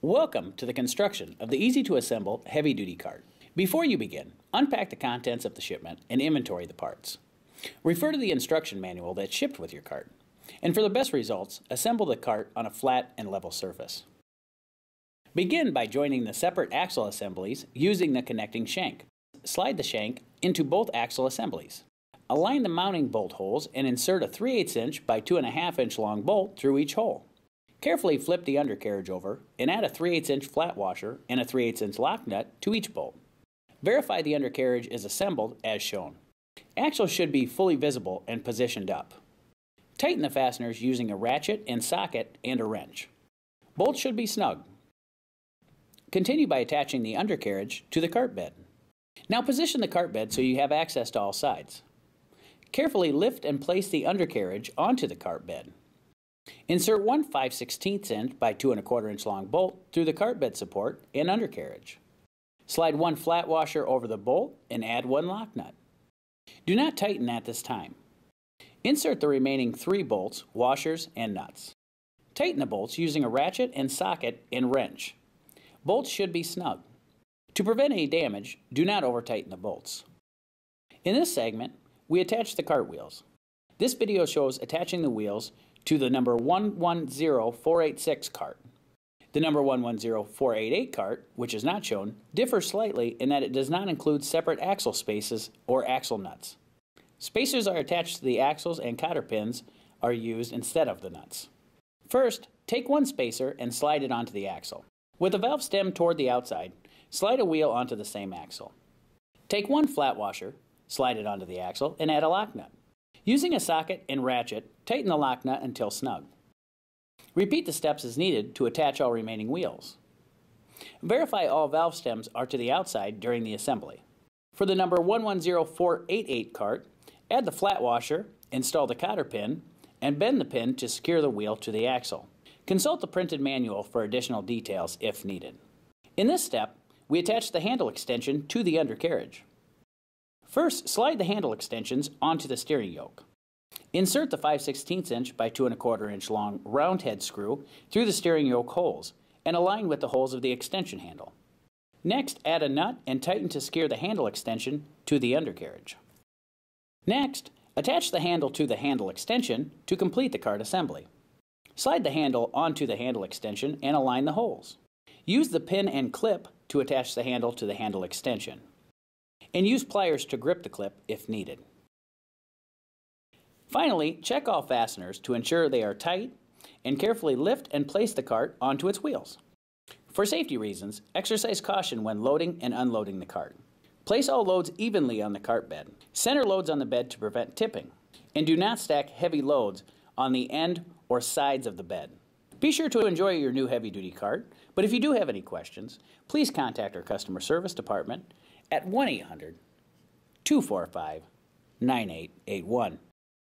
Welcome to the construction of the easy-to-assemble heavy-duty cart. Before you begin, unpack the contents of the shipment and inventory the parts. Refer to the instruction manual that's shipped with your cart. And for the best results, assemble the cart on a flat and level surface. Begin by joining the separate axle assemblies using the connecting shank. Slide the shank into both axle assemblies. Align the mounting bolt holes and insert a 3/8 inch by 2.5 inch long bolt through each hole. Carefully flip the undercarriage over and add a 3/8 inch flat washer and a 3/8 inch lock nut to each bolt. Verify the undercarriage is assembled as shown. Axles should be fully visible and positioned up. Tighten the fasteners using a ratchet and socket and a wrench. Bolts should be snug. Continue by attaching the undercarriage to the cart bed. Now position the cart bed so you have access to all sides. Carefully lift and place the undercarriage onto the cart bed. Insert one 5/16 inch by 2¼ inch long bolt through the cart bed support and undercarriage. Slide one flat washer over the bolt and add one lock nut. Do not tighten at this time. Insert the remaining 3 bolts, washers, and nuts. Tighten the bolts using a ratchet and socket and wrench. Bolts should be snug. To prevent any damage, do not over-tighten the bolts. In this segment, we attach the cart wheels. This video shows attaching the wheels to the number 110486 cart. The number 110488 cart, which is not shown, differs slightly in that it does not include separate axle spaces or axle nuts. Spacers are attached to the axles and cotter pins are used instead of the nuts. First, take one spacer and slide it onto the axle. With the valve stem toward the outside, slide a wheel onto the same axle. Take one flat washer, slide it onto the axle, and add a lock nut. Using a socket and ratchet, tighten the lock nut until snug. Repeat the steps as needed to attach all remaining wheels. Verify all valve stems are to the outside during the assembly. For the number 110488 cart, add the flat washer, install the cotter pin, and bend the pin to secure the wheel to the axle. Consult the printed manual for additional details if needed. In this step, we attach the handle extension to the undercarriage. First, slide the handle extensions onto the steering yoke. Insert the 5/16 inch by 2¼ inch long round head screw through the steering yoke holes and align with the holes of the extension handle. Next, add a nut and tighten to secure the handle extension to the undercarriage. Next, attach the handle to the handle extension to complete the cart assembly. Slide the handle onto the handle extension and align the holes. Use the pin and clip to attach the handle to the handle extension. And use pliers to grip the clip if needed. Finally, check all fasteners to ensure they are tight and carefully lift and place the cart onto its wheels. For safety reasons, exercise caution when loading and unloading the cart. Place all loads evenly on the cart bed. Center loads on the bed to prevent tipping. And do not stack heavy loads on the end or sides of the bed. Be sure to enjoy your new heavy-duty cart, but if you do have any questions, please contact our customer service department at 1-800-245-9881.